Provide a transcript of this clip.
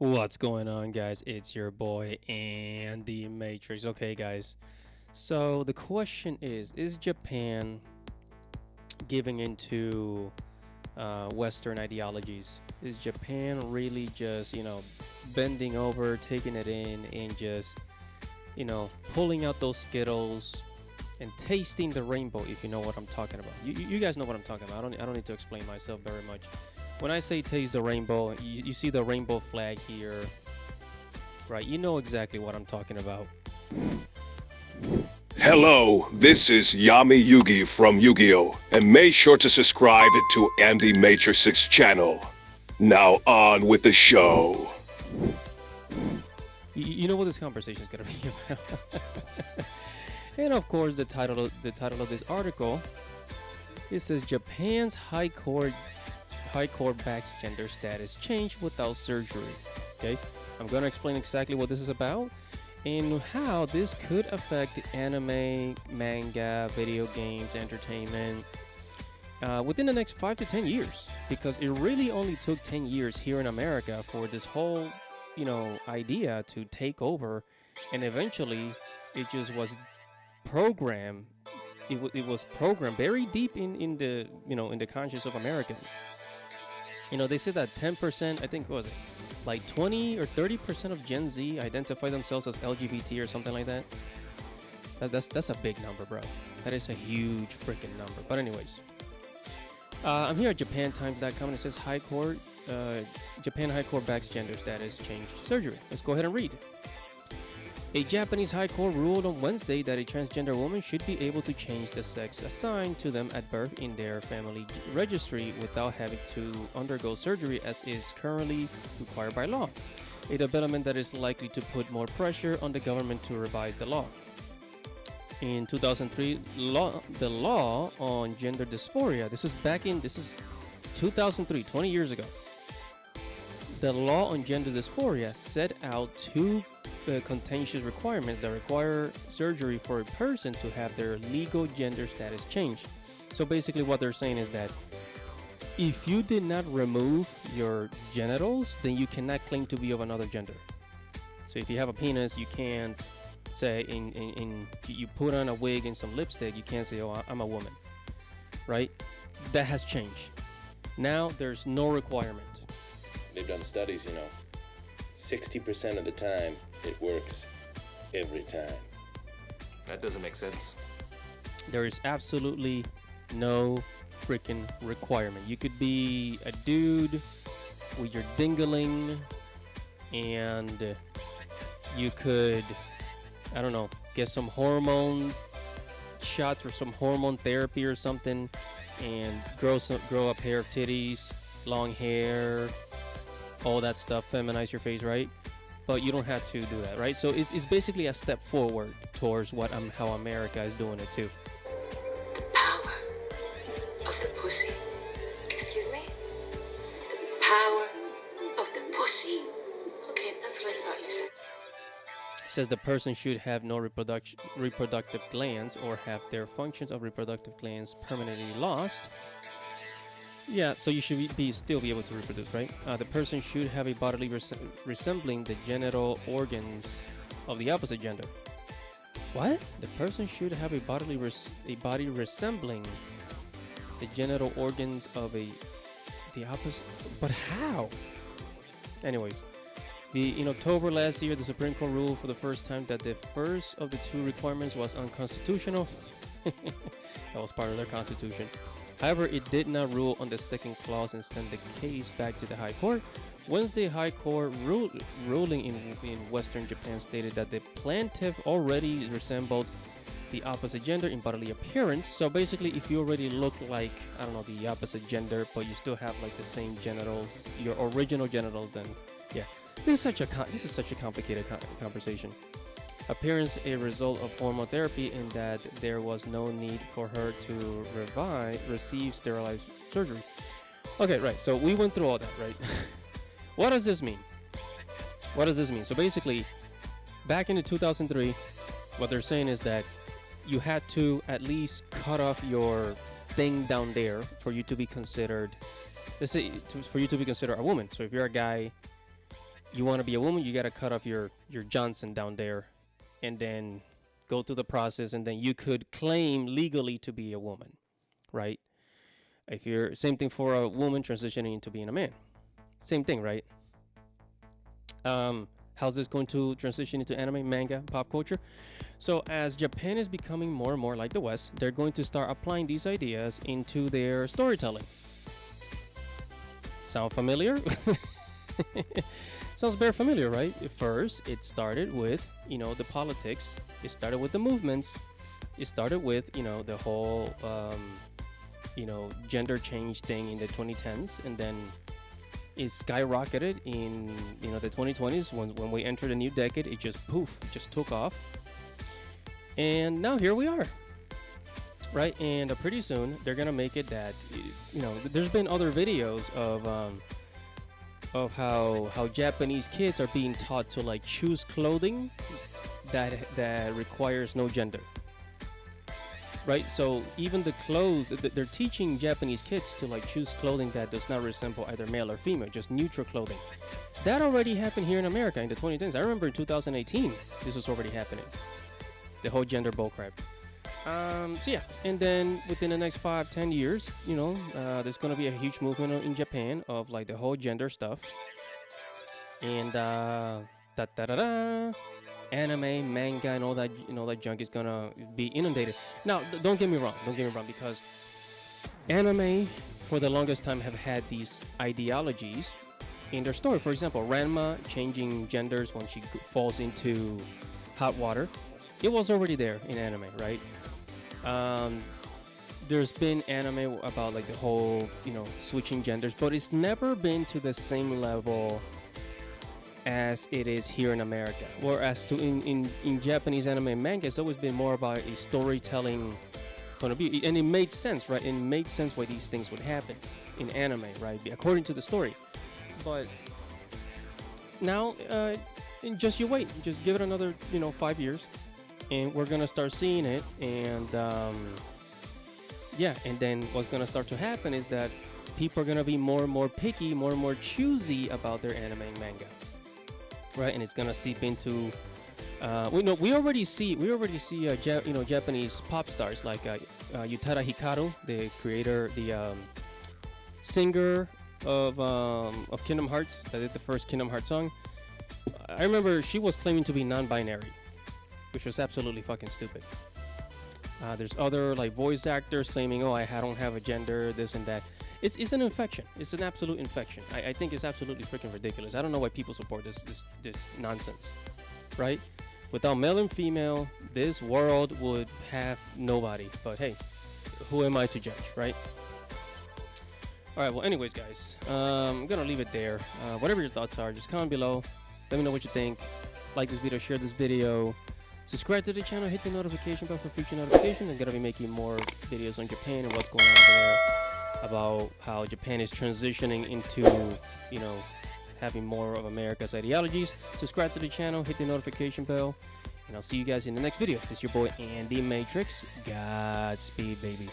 What's going on, guys? It's your boy and the Matrix. Okay, guys. So the question is Japan giving into Western ideologies? Is Japan really just, bending over, taking it in, and just, pulling out those Skittles and tasting the rainbow? If you know what I'm talking about, you guys know what I'm talking about. I don't need to explain myself very much. When I say taste the rainbow, you see the rainbow flag here, right? You know exactly what I'm talking about. Hello, this is Yami Yugi from Yu-Gi-Oh! And make sure to subscribe to Andy Matrix's channel. Now on with the show. You know what this conversation is gonna be about. And of course, the title of this article, it says Japan's high court backs gender status change without surgery. Okay, I'm gonna explain exactly what this is about and how this could affect anime, manga, video games, entertainment within the next 5 to 10 years. Because it really only took 10 years here in America for this whole, idea to take over, and eventually it just was programmed. It was programmed very deep in the in the conscious of Americans. They say that 10%, I think, what was it, like 20 or 30% of Gen Z identify themselves as LGBT or something like that. That's a big number, bro. That is a huge freaking number. But anyways, I'm here at JapanTimes.com and it says Japan High Court backs gender status change surgery. Let's go ahead and read. A Japanese high court ruled on Wednesday that a transgender woman should be able to change the sex assigned to them at birth in their family registry without having to undergo surgery as is currently required by law. A development that is likely to put more pressure on the government to revise the law. In 2003, the law on gender dysphoria, this is 2003, 20 years ago. The law on gender dysphoria set out two contentious requirements that require surgery for a person to have their legal gender status changed. So basically what they're saying is that if you did not remove your genitals, then you cannot claim to be of another gender. So if you have a penis, you can't say you put on a wig and some lipstick, you can't say, oh, I'm a woman, right? That has changed. Now there's no requirement. They've done studies, 60% of the time it works every time. That doesn't make sense. There is absolutely no freaking requirement. You could be a dude with your dingling and you could, I don't know, get some hormone shots or some hormone therapy or something and grow a pair of titties, long hair, all that stuff, feminize your face, right? But you don't have to do that, right? So it's basically a step forward towards how America is doing it too. The power of the pussy. Excuse me? The power of the pussy. Okay, that's what I thought you said. It says the person should have no reproductive glands or have their functions of reproductive glands permanently lost. Yeah, so you should still be able to reproduce, right? The person should have a bodily resembling the genital organs of the opposite gender. What? The person should have a body resembling the genital organs of the opposite. But how? Anyways, in October last year, the Supreme Court ruled for the first time that the first of the two requirements was unconstitutional. That was part of their constitution. However, it did not rule on the second clause and sent the case back to the High Court. Wednesday, High Court ruling in Western Japan stated that the plaintiff already resembled the opposite gender in bodily appearance. So basically, if you already look like, I don't know, the opposite gender, but you still have like the same genitals, your original genitals, then yeah, this is such a complicated conversation. Appearance a result of hormone therapy in that there was no need for her to receive sterilized surgery. Okay, right. So we went through all that, right? What does this mean? So basically, back in 2003, what they're saying is that you had to at least cut off your thing down there for you to be considered, let's say, for you to be considered a woman. So if you're a guy, you want to be a woman, you got to cut off your Johnson down there, and then go through the process, and then you could claim legally to be a woman, right? If you're same thing for a woman transitioning into being a man, same thing, right? How's this going to transition into anime, manga, pop culture? So as Japan is becoming more and more like the West, they're going to start applying these ideas into their storytelling. Sound familiar? Sounds very familiar, right? First, it started with, the politics. It started with the movements. It started with, the whole, gender change thing in the 2010s, and then it skyrocketed in, the 2020s. When we entered a new decade, it just poof, just took off. And now here we are, right? And pretty soon they're gonna make it that, there's been other videos of how Japanese kids are being taught to like choose clothing that requires no gender, right? So even the clothes they're teaching Japanese kids to like choose clothing that does not resemble either male or female, just neutral clothing. That already happened here in America in the 2010s. I remember in 2018 this was already happening, the whole gender bullcrap. So yeah, and then within the next 5-10 years, there's gonna be a huge movement in Japan of like the whole gender stuff, and anime, manga, and all that, that junk is gonna be inundated. Now, don't get me wrong, because anime for the longest time have had these ideologies in their story. For example, Ranma changing genders when she falls into hot water. It was already there in anime, right? There's been anime about like the whole, switching genders, but it's never been to the same level as it is here in America. Whereas in Japanese anime and manga, it's always been more about a storytelling point of view, and it made sense, right? It made sense why these things would happen in anime, right? According to the story. But now, just you wait, just give it another, 5 years. And we're gonna start seeing it, and and then what's gonna start to happen is that people are gonna be more and more picky, more and more choosy about their anime and manga, right? And it's gonna seep into. We already see Japanese pop stars like Utada Hikaru, the creator, the singer of Kingdom Hearts, that did the first Kingdom Hearts song. I remember she was claiming to be non-binary, which was absolutely fucking stupid. There's other like voice actors claiming, I don't have a gender, this and that. It's an infection. It's an absolute infection. I think it's absolutely freaking ridiculous. I don't know why people support this nonsense, right? Without male and female, this world would have nobody. But hey, who am I to judge, right? All right. Well, anyways, guys, I'm gonna leave it there. Whatever your thoughts are, just comment below. Let me know what you think. Like this video, share this video. Subscribe to the channel, hit the notification bell for future notifications. I'm gonna be making more videos on Japan and what's going on over there, about how Japan is transitioning into, having more of America's ideologies. Subscribe to the channel, hit the notification bell, and I'll see you guys in the next video. It's your boy Andy Matrix. Godspeed, baby.